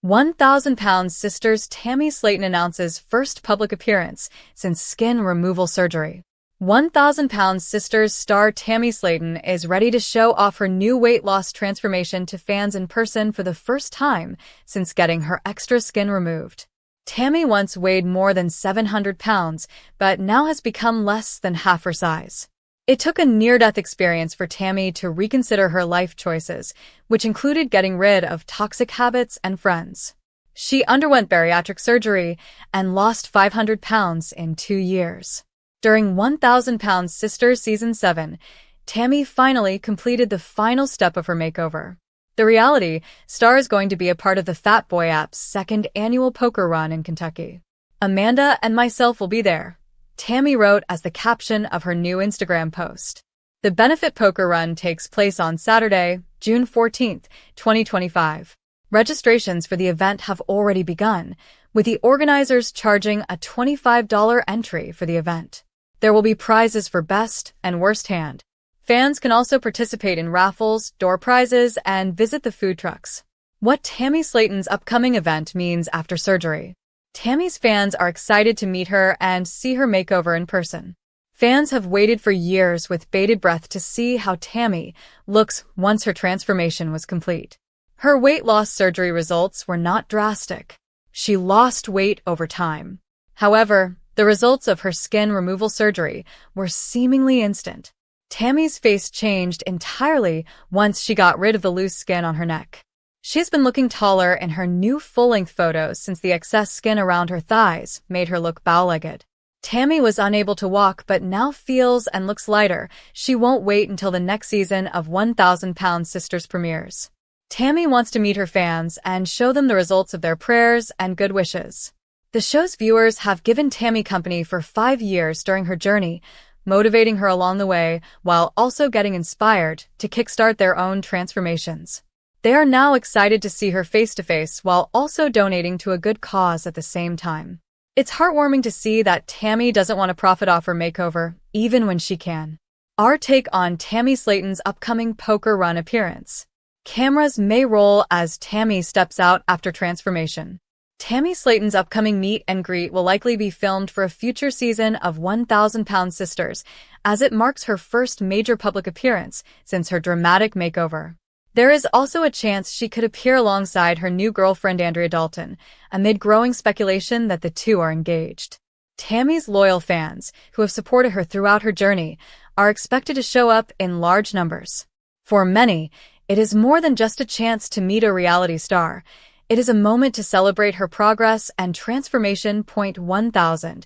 1,000-pound sisters Tammy Slaton announces first public appearance since skin removal surgery. 1,000-pound sisters star Tammy Slaton is ready to show off her new weight loss transformation to fans in person for the first time since getting her extra skin removed. Tammy once weighed more than 700 pounds, but now has become less than half her size. It took a near-death experience for Tammy to reconsider her life choices, which included getting rid of toxic habits and friends. She underwent bariatric surgery and lost 500 pounds in 2 years. During 1,000-Pound Sisters Season 7, Tammy finally completed the final step of her makeover. The reality star is going to be a part of the Fat Boy app's second annual poker run in Kentucky. "Amanda and myself will be there," Tammy wrote as the caption of her new Instagram post. The benefit poker run takes place on Saturday, June 14, 2025. Registrations for the event have already begun, with the organizers charging a $25 entry for the event. There will be prizes for best and worst hand. Fans can also participate in raffles, door prizes, and visit the food trucks. What Tammy Slaton's upcoming event means after surgery. Tammy's fans are excited to meet her and see her makeover in person. Fans have waited for years with bated breath to see how Tammy looks once her transformation was complete. Her weight loss surgery results were not drastic. She lost weight over time. However, the results of her skin removal surgery were seemingly instant. Tammy's face changed entirely once she got rid of the loose skin on her neck. She has been looking taller in her new full-length photos since the excess skin around her thighs made her look bow-legged. Tammy was unable to walk but now feels and looks lighter. She won't wait until the next season of 1,000-Pound Sisters premieres. Tammy wants to meet her fans and show them the results of their prayers and good wishes. The show's viewers have given Tammy company for 5 years during her journey, motivating her along the way while also getting inspired to kickstart their own transformations. They are now excited to see her face-to-face while also donating to a good cause at the same time. It's heartwarming to see that Tammy doesn't want to profit off her makeover, even when she can. Our take on Tammy Slaton's upcoming poker run appearance. Cameras may roll as Tammy steps out after transformation. Tammy Slaton's upcoming meet and greet will likely be filmed for a future season of 1,000-Pound Sisters, as it marks her first major public appearance since her dramatic makeover. There is also a chance she could appear alongside her new girlfriend Andrea Dalton, amid growing speculation that the two are engaged. Tammy's loyal fans, who have supported her throughout her journey, are expected to show up in large numbers. For many, it is more than just a chance to meet a reality star. It is a moment to celebrate her progress and transformation. 1,000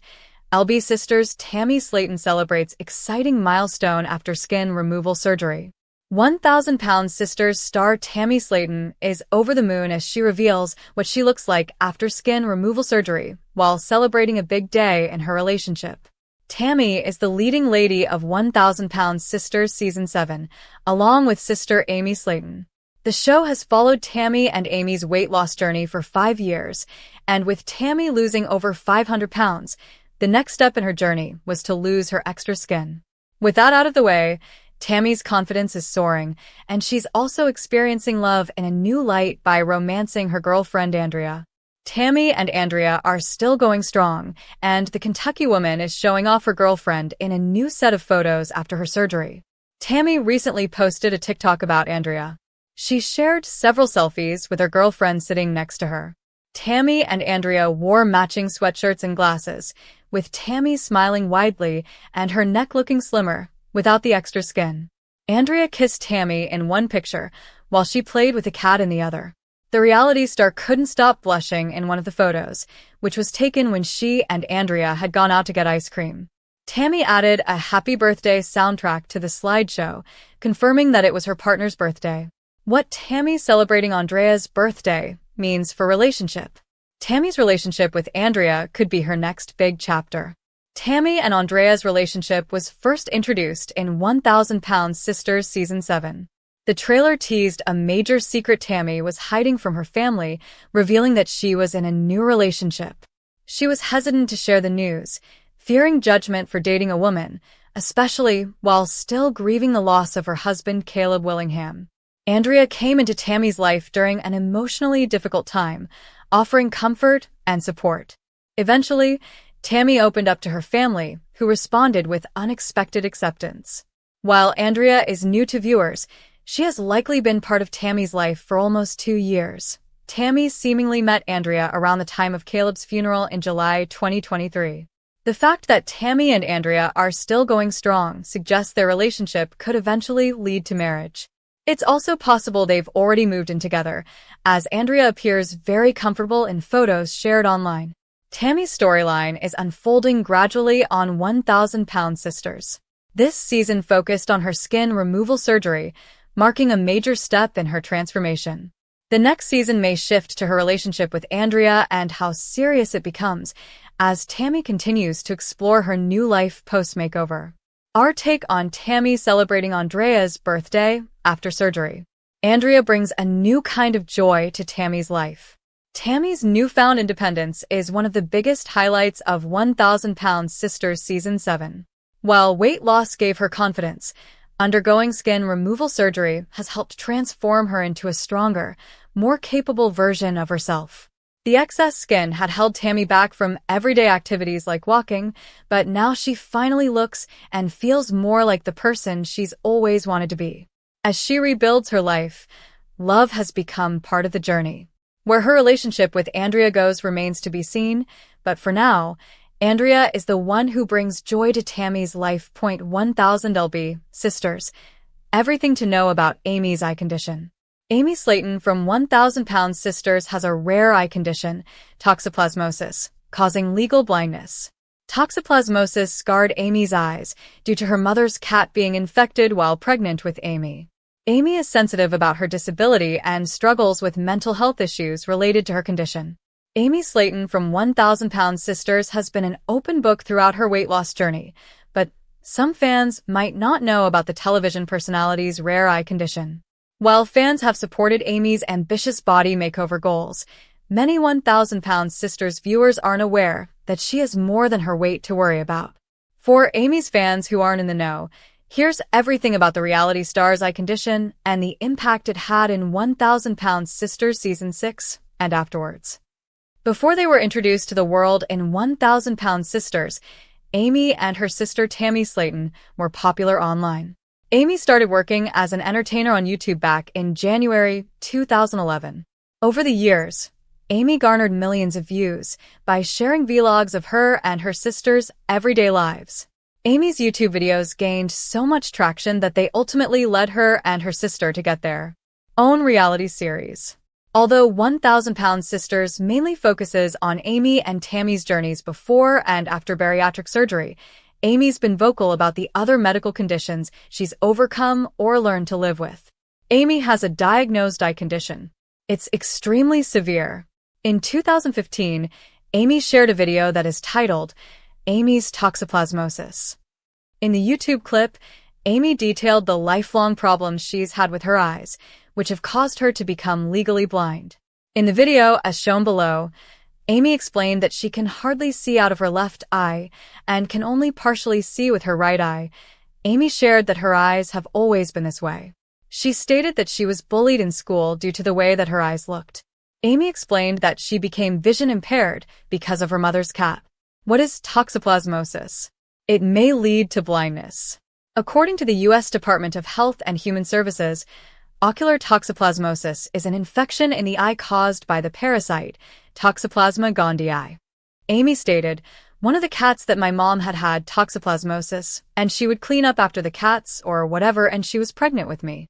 LB Sisters Tammy Slaton celebrates exciting milestone after skin removal surgery. 1,000-Pound Sisters star Tammy Slaton is over the moon as she reveals what she looks like after skin removal surgery while celebrating a big day in her relationship. Tammy is the leading lady of 1,000-Pound Sisters Season 7, along with sister Amy Slaton. The show has followed Tammy and Amy's weight loss journey for 5 years, and with Tammy losing over 500 pounds, the next step in her journey was to lose her extra skin. With that out of the way, Tammy's confidence is soaring, and she's also experiencing love in a new light by romancing her girlfriend Andrea. Tammy and Andrea are still going strong, and the Kentucky woman is showing off her girlfriend in a new set of photos after her surgery. Tammy recently posted a TikTok about Andrea. She shared several selfies with her girlfriend sitting next to her. Tammy and Andrea wore matching sweatshirts and glasses, with Tammy smiling widely and her neck looking slimmer without the extra skin. Andrea kissed Tammy in one picture, while she played with a cat in the other. The reality star couldn't stop blushing in one of the photos, which was taken when she and Andrea had gone out to get ice cream. Tammy added a happy birthday soundtrack to the slideshow, confirming that it was her partner's birthday. What Tammy celebrating Andrea's birthday means for relationship. Tammy's relationship with Andrea could be her next big chapter. Tammy and Andrea's relationship was first introduced in 1,000-Pound Sisters Season 7. The trailer teased a major secret Tammy was hiding from her family, revealing that she was in a new relationship. She was hesitant to share the news, fearing judgment for dating a woman, especially while still grieving the loss of her husband Caleb Willingham. Andrea came into Tammy's life during an emotionally difficult time, offering comfort and support. Eventually, Tammy opened up to her family, who responded with unexpected acceptance. While Andrea is new to viewers, she has likely been part of Tammy's life for almost 2 years. Tammy seemingly met Andrea around the time of Caleb's funeral in July 2023. The fact that Tammy and Andrea are still going strong suggests their relationship could eventually lead to marriage. It's also possible they've already moved in together, as Andrea appears very comfortable in photos shared online. Tammy's storyline is unfolding gradually on 1,000-Pound Sisters. This season focused on her skin removal surgery, marking a major step in her transformation. The next season may shift to her relationship with Andrea and how serious it becomes as Tammy continues to explore her new life post-makeover. Our take on Tammy celebrating Andrea's birthday after surgery. Andrea brings a new kind of joy to Tammy's life. Tammy's newfound independence is one of the biggest highlights of 1,000-Pound Sisters Season 7. While weight loss gave her confidence, undergoing skin removal surgery has helped transform her into a stronger, more capable version of herself. The excess skin had held Tammy back from everyday activities like walking, but now she finally looks and feels more like the person she's always wanted to be. As she rebuilds her life, love has become part of the journey. Where her relationship with Andrea goes remains to be seen, but for now, Andrea is the one who brings joy to Tammy's life. 1,000 Sisters. Everything to know about Amy's eye condition. Amy Slaton from 1,000-Pound Sisters has a rare eye condition, toxoplasmosis, causing legal blindness. Toxoplasmosis scarred Amy's eyes due to her mother's cat being infected while pregnant with Amy. Amy is sensitive about her disability and struggles with mental health issues related to her condition. Amy Slaton from 1,000-Pound Sisters has been an open book throughout her weight loss journey, but some fans might not know about the television personality's rare eye condition. While fans have supported Amy's ambitious body makeover goals, many 1,000-Pound Sisters viewers aren't aware that she has more than her weight to worry about. For Amy's fans who aren't in the know, here's everything about the reality star's eye condition and the impact it had in 1,000-Pound Sisters Season 6 and afterwards. Before they were introduced to the world in 1,000-Pound Sisters, Amy and her sister Tammy Slaton were popular online. Amy started working as an entertainer on YouTube back in January 2011. Over the years, Amy garnered millions of views by sharing vlogs of her and her sister's everyday lives. Amy's YouTube videos gained so much traction that they ultimately led her and her sister to get their own reality series. Although 1,000-Pound Sisters mainly focuses on Amy and Tammy's journeys before and after bariatric surgery, Amy's been vocal about the other medical conditions she's overcome or learned to live with. Amy has a diagnosed eye condition. It's extremely severe. In 2015, Amy shared a video that is titled, Amy's Toxoplasmosis. In the YouTube clip, Amy detailed the lifelong problems she's had with her eyes, which have caused her to become legally blind. In the video, as shown below, Amy explained that she can hardly see out of her left eye and can only partially see with her right eye. Amy shared that her eyes have always been this way. She stated that she was bullied in school due to the way that her eyes looked. Amy explained that she became vision impaired because of her mother's cat. What is toxoplasmosis? It may lead to blindness. According to the U.S. Department of Health and Human Services, ocular toxoplasmosis is an infection in the eye caused by the parasite Toxoplasma gondii. Amy stated, one of the cats that my mom had toxoplasmosis, and she would clean up after the cats or whatever, and she was pregnant with me.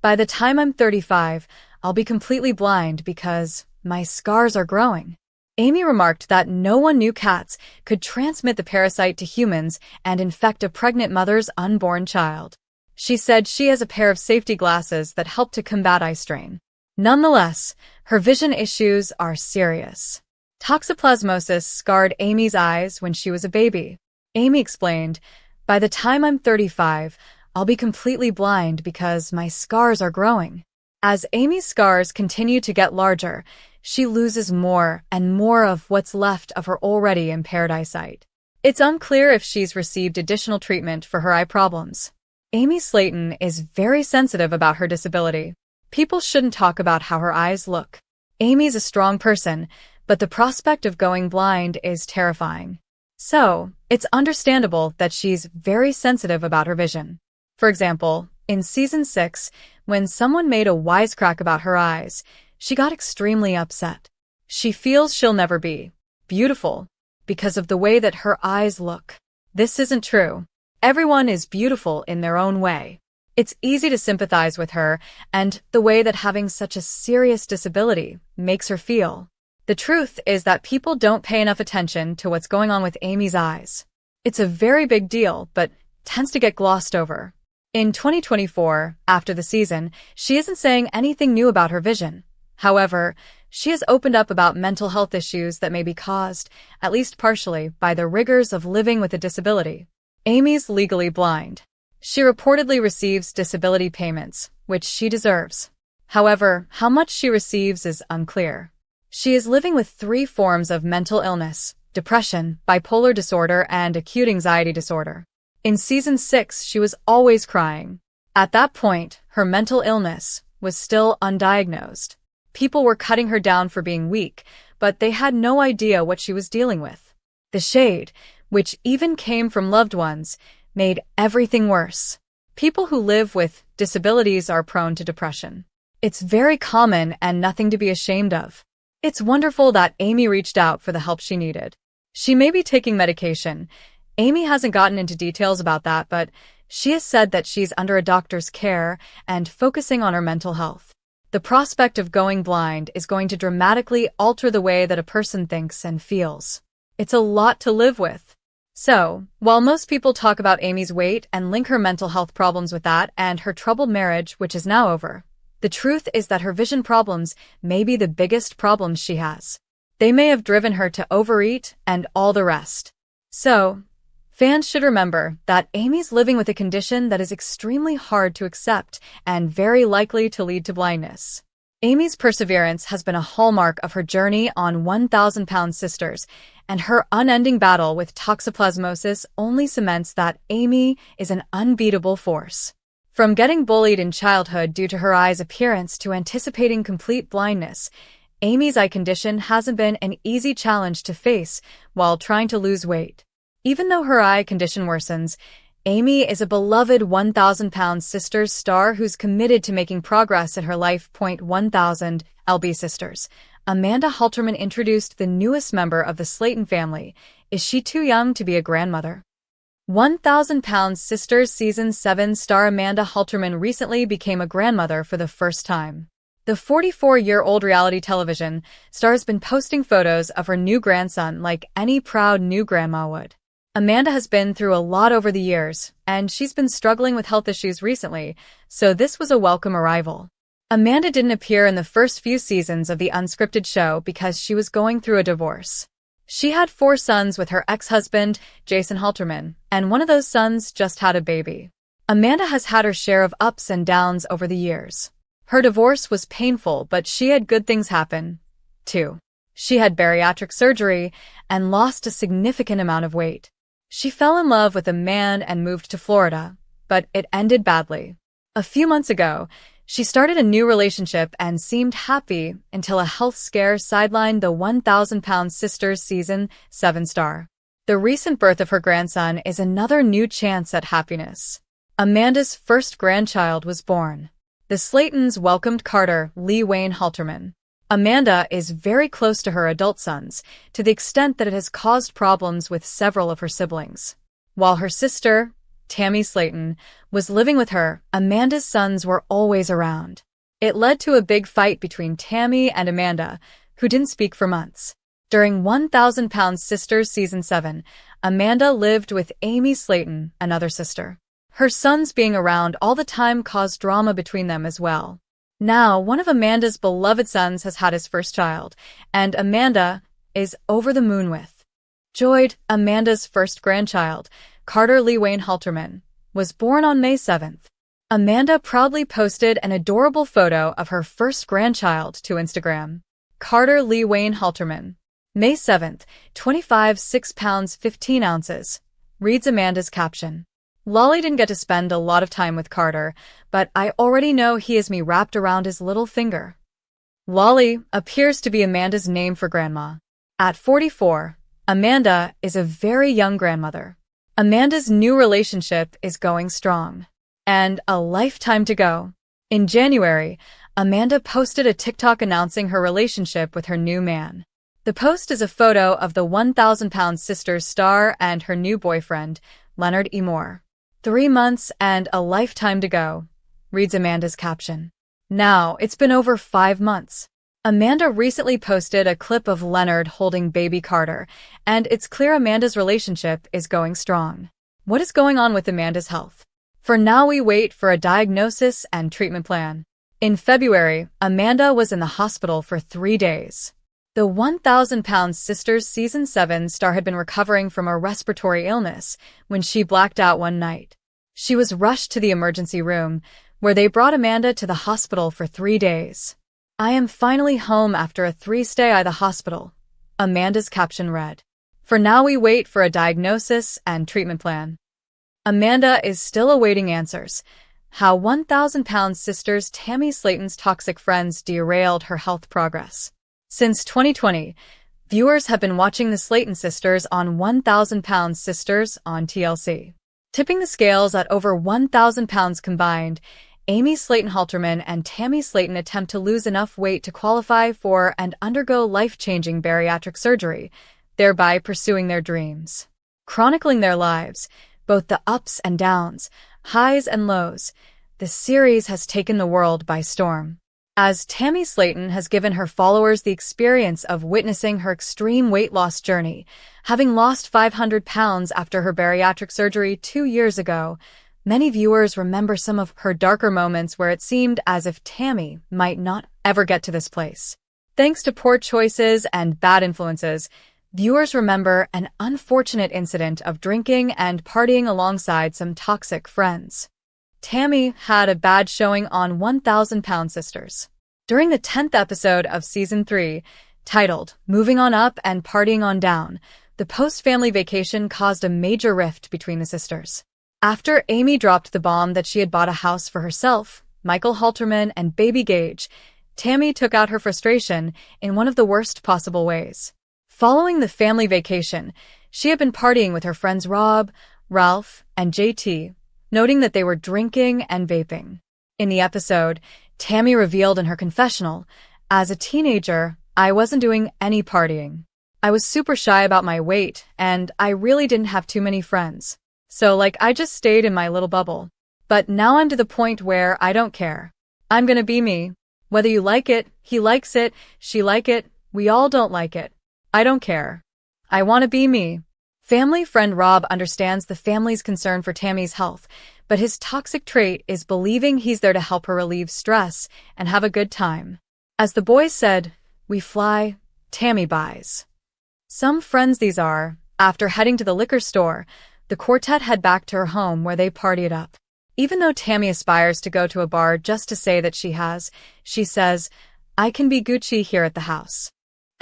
By the time I'm 35, I'll be completely blind because my scars are growing. Amy remarked that no one knew cats could transmit the parasite to humans and infect a pregnant mother's unborn child. She said she has a pair of safety glasses that help to combat eye strain. Nonetheless, her vision issues are serious. Toxoplasmosis scarred Amy's eyes when she was a baby. Amy explained, by the time I'm 35, I'll be completely blind because my scars are growing. As Amy's scars continue to get larger, she loses more and more of what's left of her already impaired eyesight. It's unclear if she's received additional treatment for her eye problems. Amy Slaton is very sensitive about her disability. People shouldn't talk about how her eyes look. Amy's a strong person, but the prospect of going blind is terrifying. So, it's understandable that she's very sensitive about her vision. For example, in season 6, when someone made a wisecrack about her eyes, she got extremely upset. She feels she'll never be beautiful because of the way that her eyes look. This isn't true. Everyone is beautiful in their own way. It's easy to sympathize with her and the way that having such a serious disability makes her feel. The truth is that people don't pay enough attention to what's going on with Amy's eyes. It's a very big deal, but tends to get glossed over. In 2024, after the season, she isn't saying anything new about her vision. However, she has opened up about mental health issues that may be caused, at least partially, by the rigors of living with a disability. Amy's legally blind. She reportedly receives disability payments, which she deserves. However, how much she receives is unclear. She is living with 3 forms of mental illness: depression, bipolar disorder, and acute anxiety disorder. In season 6, she was always crying. At that point, her mental illness was still undiagnosed. People were cutting her down for being weak, but they had no idea what she was dealing with. The shade, which even came from loved ones, made everything worse. People who live with disabilities are prone to depression. It's very common and nothing to be ashamed of. It's wonderful that Amy reached out for the help she needed. She may be taking medication. Amy hasn't gotten into details about that, but she has said that she's under a doctor's care and focusing on her mental health. The prospect of going blind is going to dramatically alter the way that a person thinks and feels. It's a lot to live with. So, while most people talk about Amy's weight and link her mental health problems with that and her troubled marriage, which is now over, the truth is that her vision problems may be the biggest problems she has. They may have driven her to overeat and all the rest. So, fans should remember that Amy's living with a condition that is extremely hard to accept and very likely to lead to blindness. Amy's perseverance has been a hallmark of her journey on 1,000-pound sisters, and her unending battle with toxoplasmosis only cements that Amy is an unbeatable force. From getting bullied in childhood due to her eye's appearance to anticipating complete blindness, Amy's eye condition hasn't been an easy challenge to face while trying to lose weight. Even though her eye condition worsens, Amy is a beloved 1,000-pound sisters star who's committed to making progress in her life. 1,000 LB Sisters. Amanda Halterman introduced the newest member of the Slaton family. Is she too young to be a grandmother? 1,000-pound Sisters Season 7 star Amanda Halterman recently became a grandmother for the first time. The 44-year-old reality television star has been posting photos of her new grandson like any proud new grandma would. Amanda has been through a lot over the years, and she's been struggling with health issues recently, so this was a welcome arrival. Amanda didn't appear in the first few seasons of the unscripted show because she was going through a divorce. She had 4 sons with her ex-husband, Jason Halterman, and one of those sons just had a baby. Amanda has had her share of ups and downs over the years. Her divorce was painful, but she had good things happen, too. She had bariatric surgery and lost a significant amount of weight. She fell in love with a man and moved to Florida, but it ended badly. A few months ago, she started a new relationship and seemed happy until a health scare sidelined the 1,000-pound Sisters Season 7 star. The recent birth of her grandson is another new chance at happiness. Amanda's first grandchild was born. The Slaytons welcomed Carter Lee Wayne Halterman. Amanda is very close to her adult sons, to the extent that it has caused problems with several of her siblings. While her sister, Tammy Slaton, was living with her, Amanda's sons were always around. It led to a big fight between Tammy and Amanda, who didn't speak for months. During 1,000-pound Sisters Season 7, Amanda lived with Amy Slaton, another sister. Her sons being around all the time caused drama between them as well. Now, one of Amanda's beloved sons has had his first child, and Amanda is over the moon with. Joyed, Amanda's first grandchild, Carter Lee Wayne Halterman, was born on May 7th. Amanda proudly posted an adorable photo of her first grandchild to Instagram. Carter Lee Wayne Halterman. May 7th, 25, 6 pounds 15 ounces, reads Amanda's caption. Lolly didn't get to spend a lot of time with Carter, but I already know he has me wrapped around his little finger. Lolly appears to be Amanda's name for grandma. At 44, Amanda is a very young grandmother. Amanda's new relationship is going strong. And a lifetime to go. In January, Amanda posted a TikTok announcing her relationship with her new man. The post is a photo of the 1,000-pound sisters star and her new boyfriend, Leonard E. Moore. 3 months and a lifetime to go, reads Amanda's caption. Now, it's been over 5 months. Amanda recently posted a clip of Leonard holding baby Carter, and it's clear Amanda's relationship is going strong. What is going on with Amanda's health? For now, we wait for a diagnosis and treatment plan. In February, Amanda was in the hospital for 3 days. The 1,000-pound Sisters Season 7 star had been recovering from a respiratory illness when she blacked out one night. She was rushed to the emergency room, where they brought Amanda to the hospital for 3 days. "I am finally home after a 3-stay at the hospital," Amanda's caption read. For now, we wait for a diagnosis and treatment plan. Amanda is still awaiting answers. How 1,000-pound sisters Tammy Slaton's toxic friends derailed her health progress. Since 2020, viewers have been watching the Slaton sisters on 1,000-pound sisters on TLC. Tipping the scales at over 1,000 pounds combined, Amy Slaton-Halterman and Tammy Slaton attempt to lose enough weight to qualify for and undergo life-changing bariatric surgery, thereby pursuing their dreams. Chronicling their lives, both the ups and downs, highs and lows, the series has taken the world by storm. As Tammy Slaton has given her followers the experience of witnessing her extreme weight loss journey, having lost 500 pounds after her bariatric surgery 2 years ago, many viewers remember some of her darker moments where it seemed as if Tammy might not ever get to this place. Thanks to poor choices and bad influences, viewers remember an unfortunate incident of drinking and partying alongside some toxic friends. Tammy had a bad showing on 1,000-pound sisters. During the 10th episode of Season 3, titled Moving On Up and Partying On Down, the post-family vacation caused a major rift between the sisters. After Amy dropped the bomb that she had bought a house for herself, Michael Halterman, and baby Gage, Tammy took out her frustration in one of the worst possible ways. Following the family vacation, she had been partying with her friends Rob, Ralph, and JT, noting that they were drinking and vaping. In the episode, Tammy revealed in her confessional, "As a teenager, I wasn't doing any partying. I was super shy about my weight, and I really didn't have too many friends. So, I just stayed in my little bubble. But now I'm to the point where I don't care. I'm gonna be me. Whether you like it, he likes it, she like it, we all don't like it. I don't care. I want to be me." Family friend Rob understands the family's concern for Tammy's health, but his toxic trait is believing he's there to help her relieve stress and have a good time. As the boys said, "We fly, Tammy buys." Some friends these are. After heading to the liquor store, the quartet head back to her home where they party it up. Even though Tammy aspires to go to a bar just to say that she says, "I can be Gucci here at the house."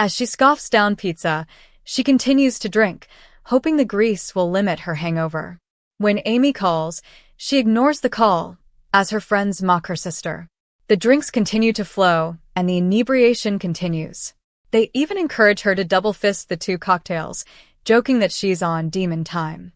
As she scoffs down pizza, she continues to drink, hoping the grease will limit her hangover. When Amy calls, she ignores the call, as her friends mock her sister. The drinks continue to flow, and the inebriation continues. They even encourage her to double fist the 2 cocktails, joking that she's on demon time.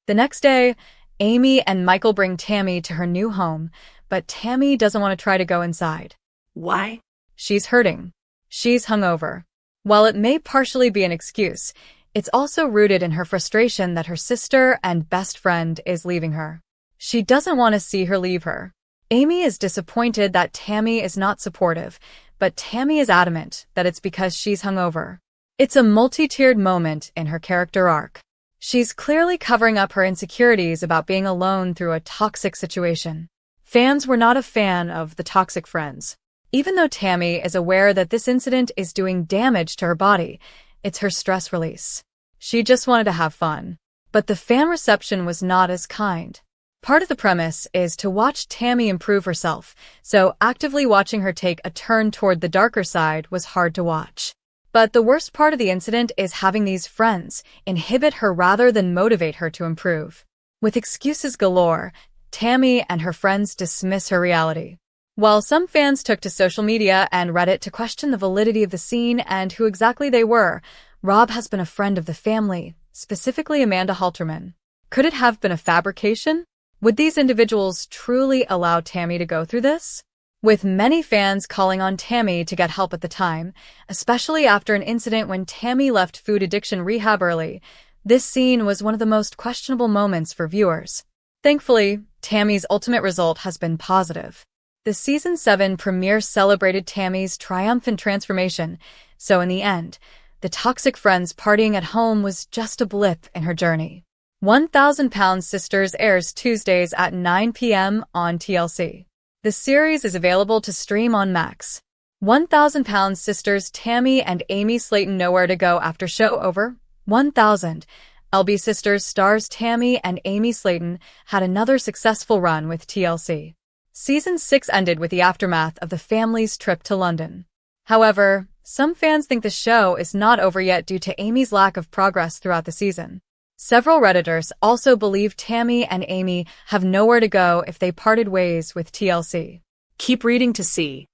The next day, Amy and Michael bring Tammy to her new home, but Tammy doesn't want to try to go inside. Why? She's hurting. She's hungover. While it may partially be an excuse, it's also rooted in her frustration that her sister and best friend is leaving her. She doesn't want to see her leave her. Amy is disappointed that Tammy is not supportive, but Tammy is adamant that it's because she's hungover. It's a multi-tiered moment in her character arc. She's clearly covering up her insecurities about being alone through a toxic situation. Fans were not a fan of the toxic friends. Even though Tammy is aware that this incident is doing damage to her body, it's her stress release. She just wanted to have fun. But the fan reception was not as kind. Part of the premise is to watch Tammy improve herself, so actively watching her take a turn toward the darker side was hard to watch. But the worst part of the incident is having these friends inhibit her rather than motivate her to improve. With excuses galore, Tammy and her friends dismiss her reality. While some fans took to social media and Reddit to question the validity of the scene and who exactly they were, Rob has been a friend of the family, specifically Amanda Halterman. Could it have been a fabrication? Would these individuals truly allow Tammy to go through this? With many fans calling on Tammy to get help at the time, especially after an incident when Tammy left food addiction rehab early, this scene was one of the most questionable moments for viewers. Thankfully, Tammy's ultimate result has been positive. The Season 7 premiere celebrated Tammy's triumphant transformation, so in the end, the toxic friends partying at home was just a blip in her journey. 1,000 Pound Sisters airs Tuesdays at 9 p.m. on TLC. The series is available to stream on Max. 1,000 Pound Sisters Tammy and Amy Slaton nowhere to go after show over. 1,000 LB Sisters stars Tammy and Amy Slaton had another successful run with TLC. Season 6 ended with the aftermath of the family's trip to London. However, some fans think the show is not over yet due to Amy's lack of progress throughout the season. Several Redditors also believe Tammy and Amy have nowhere to go if they parted ways with TLC. Keep reading to see.